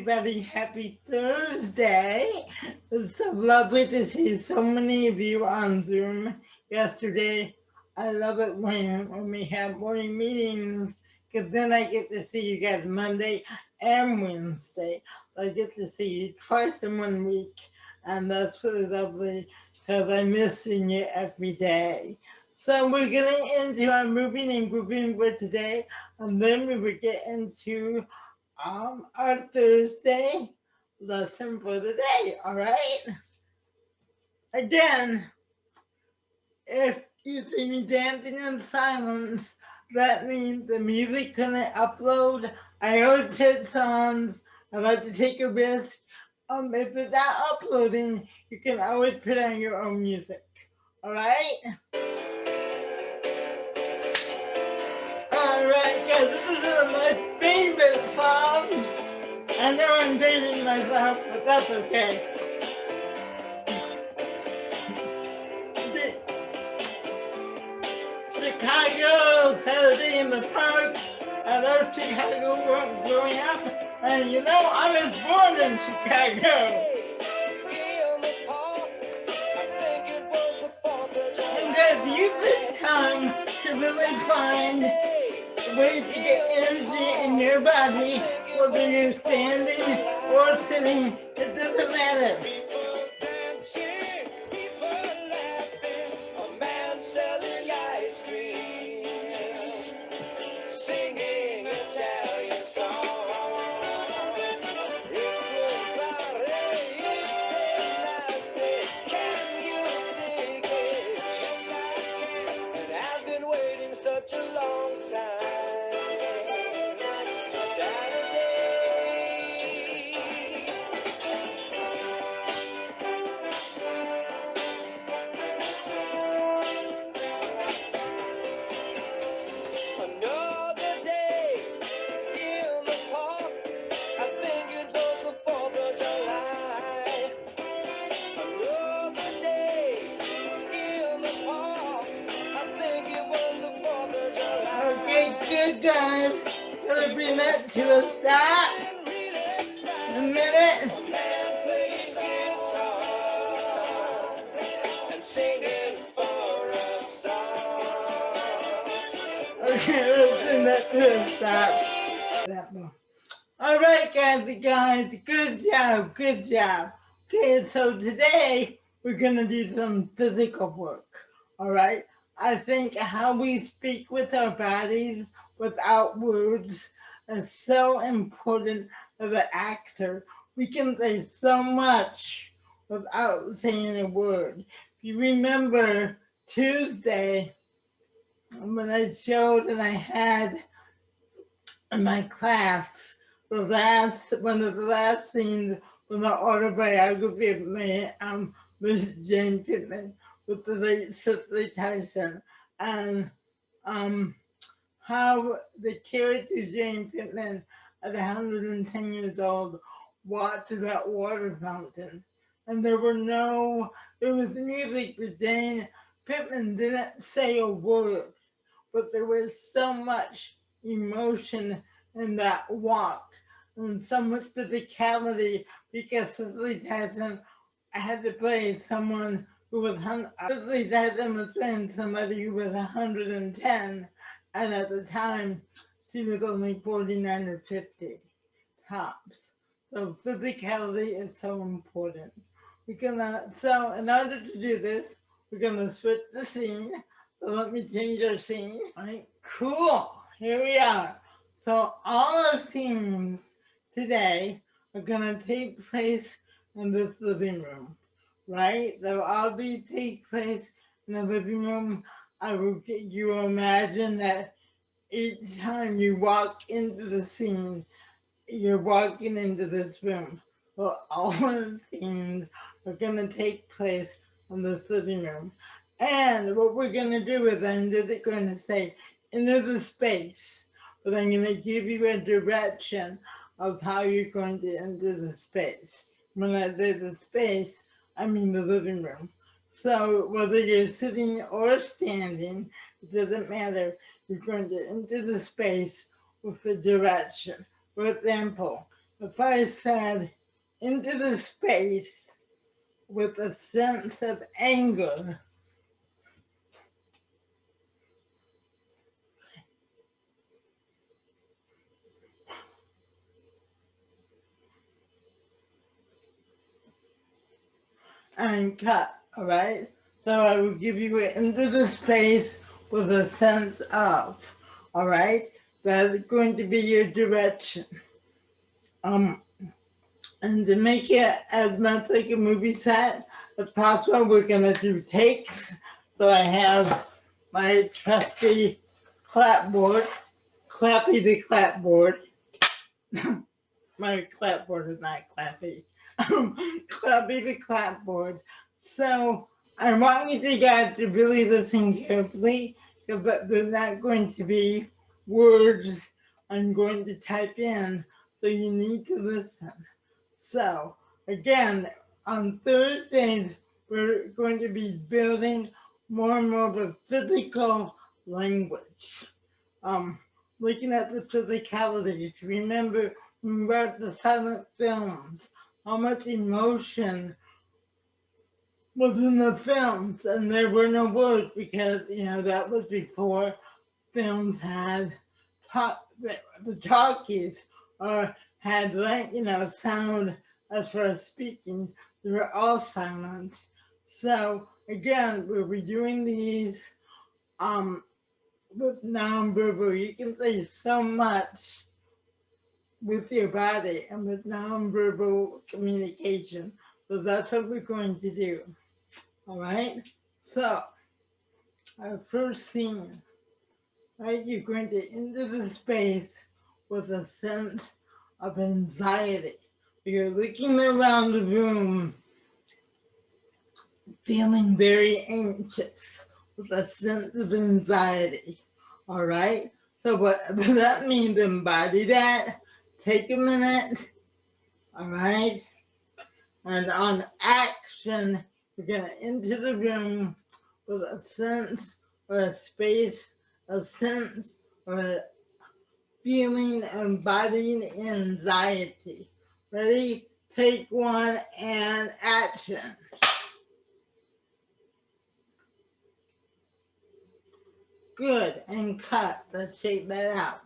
everybody. Happy Thursday. It's so lovely to see so many of you on Zoom yesterday. I love it when we have morning meetings because then I get to see you guys Monday and Wednesday. I get to see you twice in 1 week, and that's really lovely because I miss seeing you every day. So we're getting into our moving and grooving for today, and then we will get into our Thursday lesson for the day. All right. Again, if you see me dancing in silence, that means the music couldn't upload. I always put songs. I like to take a risk. If it's not uploading, you can always put on your own music. All right. All right, guys. This is one of my favorite songs. I know I'm dating myself, but that's okay. Chicago, Saturday in the Park. I love Chicago growing up. And you know, I was born in Chicago. And guys, use this time to really find ways to get energy in your body, whether you're standing or sitting, it doesn't matter. Good guys, gonna bring that to a stop in a minute. Okay, let's bring that to a stop. All right, guys, good job. Okay, so today we're gonna do some physical work. All right. I think how we speak with our bodies without words is so important as an actor. We can say so much without saying a word. If you remember Tuesday when I showed and I had in my class one of the last scenes from the autobiography of Miss Jane Pittman with the late Cicely Tyson, and how the character Jane Pittman at 110 years old walked to that water fountain. And there was music, but Jane Pittman didn't say a word, but there was so much emotion in that walk and so much physicality because Cicely Tyson had to play someone who was Cicely Tyson was playing somebody who was 110, and at the time she was only 49 or 50 tops. So physicality is so important. So in order to do this, we're gonna switch the scene. So let me change our scene. All right, cool. Here we are. So all our scenes today are gonna take place in this living room, right? They'll all take place in the living room. You imagine that each time you walk into the scene, you're walking into this room. Well, all of the scenes are gonna take place in this living room. And what we're gonna do is I'm just gonna say into the space, but I'm gonna give you a direction of how you're going to enter the space. When I say the space, I mean the living room. So whether you're sitting or standing, it doesn't matter. You're going to enter the space with the direction. For example, if I said into the space with a sense of anger, and cut, all right? So I will give you into the space with a sense of, all right? That's going to be your direction. And to make it as much like a movie set as possible, we're gonna do takes. So I have my trusty clapboard, Clappy the clapboard. My clapboard is not Clappy. Clappy the clapboard. So I want you guys to really listen carefully because there's not going to be words I'm going to type in. So you need to listen. So again, on Thursdays, we're going to be building more and more of a physical language. Looking at the physicalities. Remember, when we watched the silent films, how much emotion was in the films, and there were no words because that was before films had the talkies or had sound as far as speaking. They were all silent. So again, we'll be doing these with nonverbal. You can say so much with your body and with nonverbal communication. So that's what we're going to do. All right. So our first scene, right? You're going to enter the space with a sense of anxiety. You're looking around the room, feeling very anxious with a sense of anxiety. All right. So whatever that means, embody that. Take a minute. All right. And on action, you're going to enter the room with a sense or a space, a sense or a feeling, embodying anxiety. Ready? Take one and action. Good. And cut. Let's shake that out.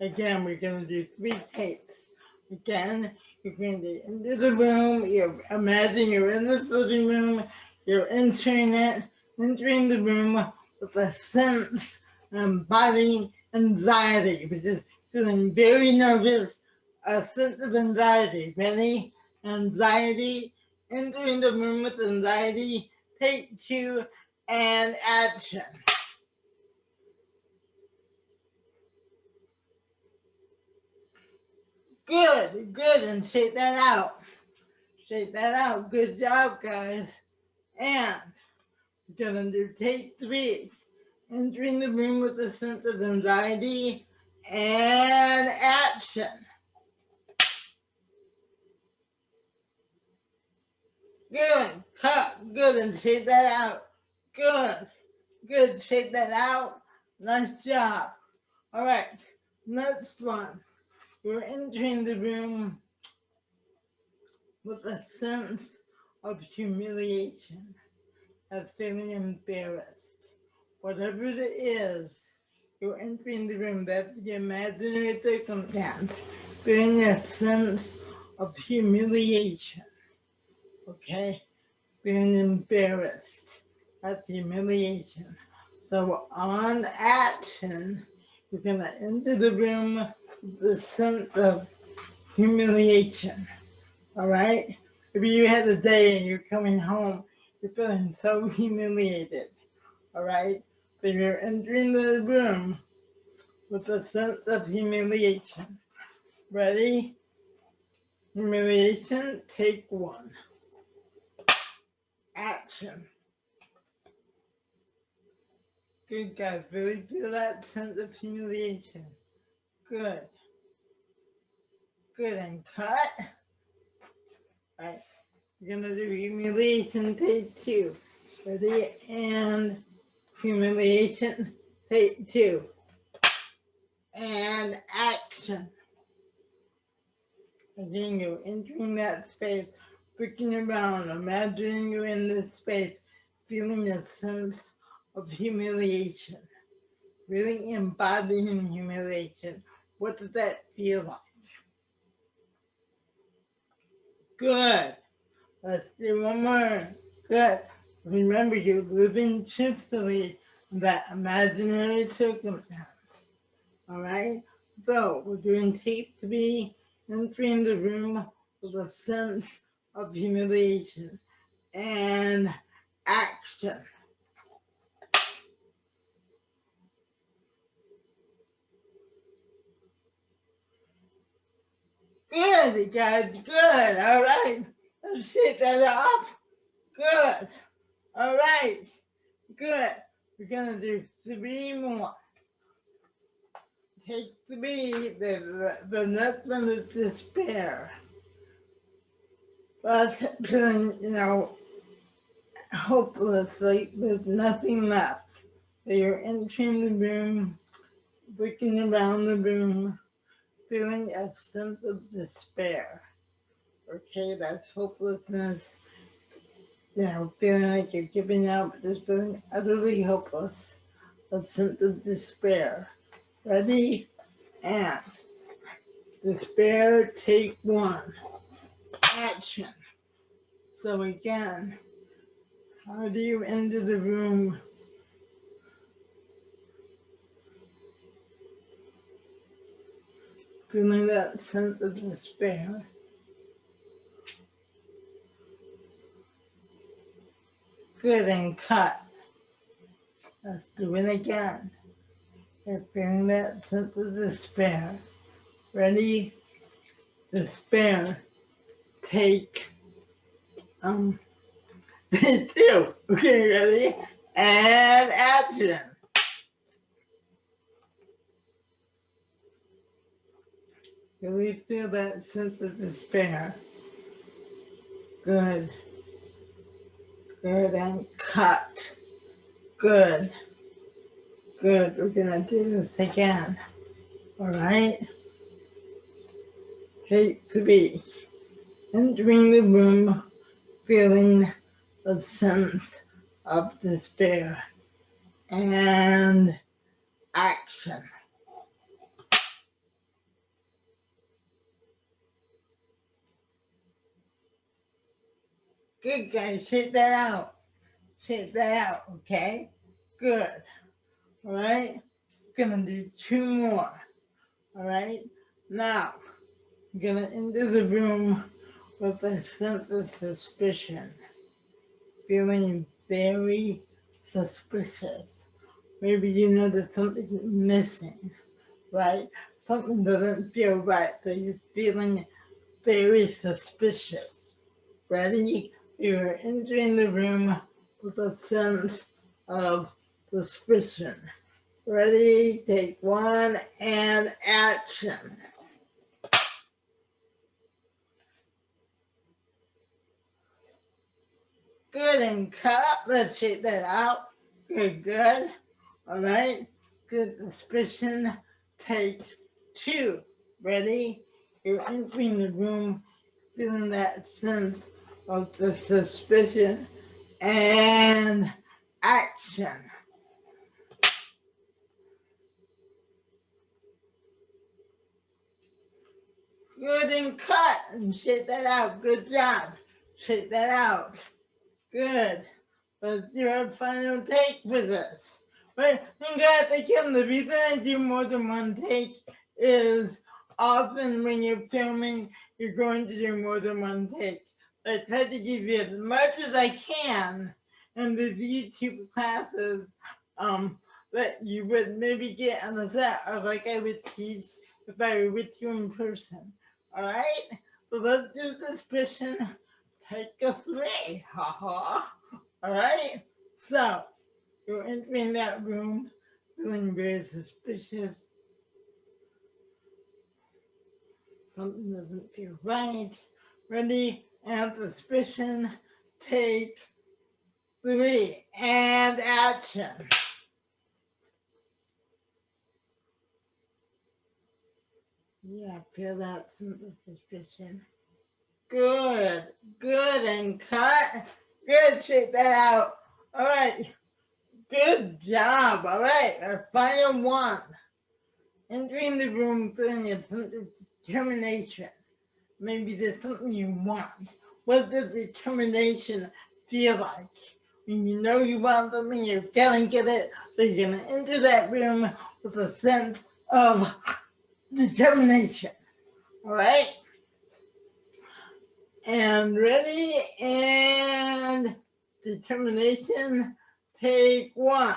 Again, we're going to do 3 takes. Again, you're going to enter the room. Imagine you're in the living room. You're entering the room with a sense of embodying anxiety, which is feeling very nervous, a sense of anxiety. Ready? Anxiety. Entering the room with anxiety. Take 2 and action. Good, good, and shake that out. Shake that out. Good job, guys. And we're gonna do take 3. Entering the room with a sense of anxiety and action. Good, cut, good, and shake that out. Good, good, shake that out. Nice job. All right, next one. We're entering the room with a sense of humiliation, of feeling embarrassed. Whatever it is, you're entering the room, that's the imaginary circumstance, feeling a sense of humiliation, okay? Being embarrassed, that's humiliation. So on action, you're gonna enter the room with the sense of humiliation, all right? If you had a day and you're coming home, you're feeling so humiliated, all right? So you're entering the room with a sense of humiliation. Ready? Humiliation, take 1. Action. Good, guys. Really feel that sense of humiliation. Good. Good, and cut. All right. We're gonna do humiliation, take 2. Ready? And humiliation, take 2. And action. Again, you're entering that space, looking around, imagining you're in this space, feeling a sense of humiliation, really embodying humiliation. What does that feel like? Good. Let's do one more. Good. Remember, you're living truthfully in that imaginary circumstance. All right? So, we're doing tape 3, entering the room with a sense of humiliation and action. Good, guys. Good. All right. Let's shake that off. Good. All right. Good. We're going to do 3 more. Take 3. The next one is despair. That's feeling, hopeless, like there's nothing left. So you're entering the room, looking around the room, feeling a sense of despair. Okay, that's hopelessness. Feeling like you're giving up, just feeling utterly hopeless. A sense of despair. Ready? And despair, take 1. Action. So again, how do you enter the room? Feeling that sense of despair. Good, and cut. Let's do it again. You're feeling that sense of despair. Ready? Despair. Take 2. Okay, ready? And action. Really feel that sense of despair. Good. Good, and cut. Good. Good. We're gonna do this again. All right? Take 3. Entering the room, feeling a sense of despair and action. Good, guys. Shake that out. Shake that out, okay? Good. All right? Gonna do 2 more. All right? Now, I'm gonna enter the room with a sense of suspicion, feeling very suspicious. Maybe you know that something's missing, right? Something doesn't feel right, so you're feeling very suspicious. Ready? You're entering the room with a sense of suspicion. Ready? Take 1 and action. Good, and cut. Let's shake that out. Good, good. All right. Good suspicion. Take 2. Ready? You're entering the room feeling that sense of the suspicion and action. Good, and cut. And shake that out. Good job. Shake that out. Good. Let's do our final take with us. But guys, again, the reason I do more than one take is often when you're filming, you're going to do more than one take. I try to give you as much as I can in the YouTube classes that you would maybe get on the set, or like I would teach if I were with you in person. All right, so let's do suspicion. Take a 3. Ha ha. All right. So you're entering that room, feeling very suspicious. Something doesn't feel right. Ready? And suspicion. Take 3 and action. Yeah, feel that suspicion. Good, good, and cut. Good, shake that out. All right, good job. All right, our final one. Entering the room feeling a sense of determination. Maybe there's something you want. What does determination feel like? When you know you want something, you're gonna get it. So you're gonna enter that room with a sense of determination. All right? And ready and determination. Take one.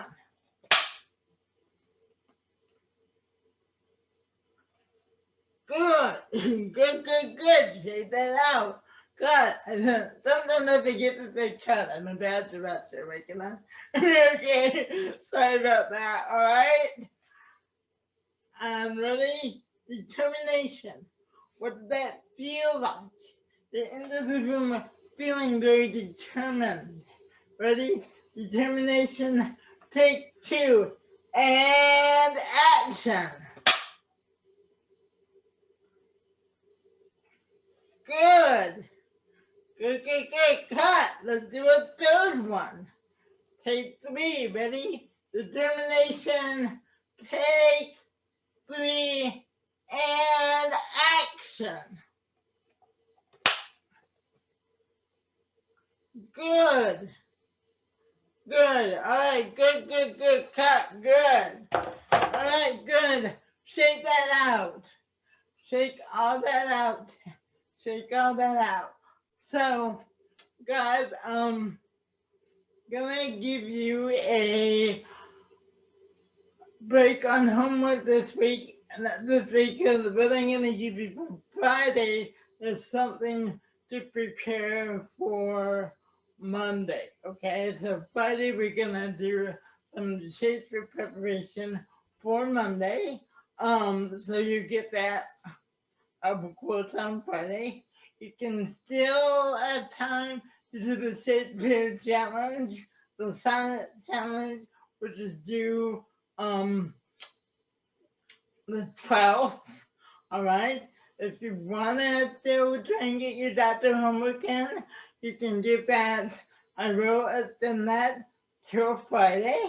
Good, good. Shake that out. Cut. Sometimes I forget to say cut. I'm a bad director, recognize? Okay, sorry about that. All right. I'm ready. Determination. What does that feel like? The end of the room feeling very determined. Ready? Determination. Take two. And action. Good. Good. Cut. Let's do a third one. Take three. Ready? Determination. Take three. And action. Good. Good. All right. Good. Cut. Good. All right. Good. Shake that out. Shake all that out. Shake all that out. So, guys, gonna give you a break on homework this week. Not this week, because what I'm gonna give you for Friday is something to prepare for Monday. Okay, so Friday we're gonna do some shapes for preparation for Monday. So you get that of course on Friday. You can still have time to do the Shakespeare challenge, the silent challenge, which is due the 12th. All right. If you want to still try and get your doctor homework in, you can get that. I will extend that till Friday.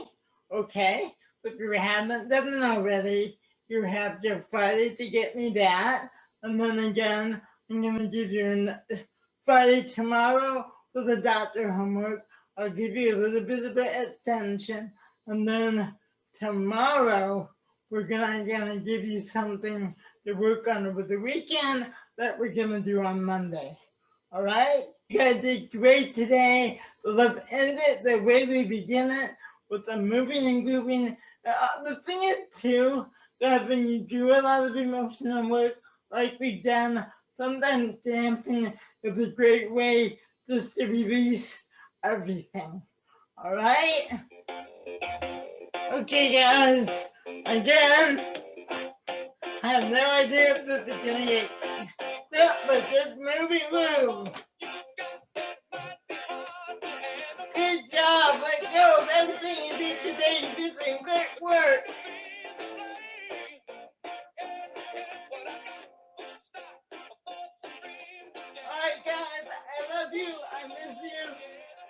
Okay. If you haven't done it already, you have till Friday to get me that. And then again, I'm going to give you Friday tomorrow for the doctor homework. I'll give you a little bit of an extension. And then tomorrow, we're gonna give you something to work on over the weekend that we're gonna do on Monday. All right? You guys did great today. Let's end it the way we begin it with the moving and grooving. The thing is, too, that when you do a lot of emotional work like we've done, sometimes dancing is a great way just to release everything. All right? Okay, guys. Again, I have no idea if this is gonna get stuck, but just moving room. Good job. Let go of everything you did today. You did some great work. All right, guys. I love you. I miss you.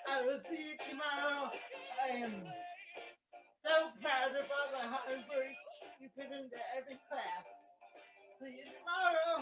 I will see you tomorrow. I am so proud of all the hard work you put into every class. See you tomorrow.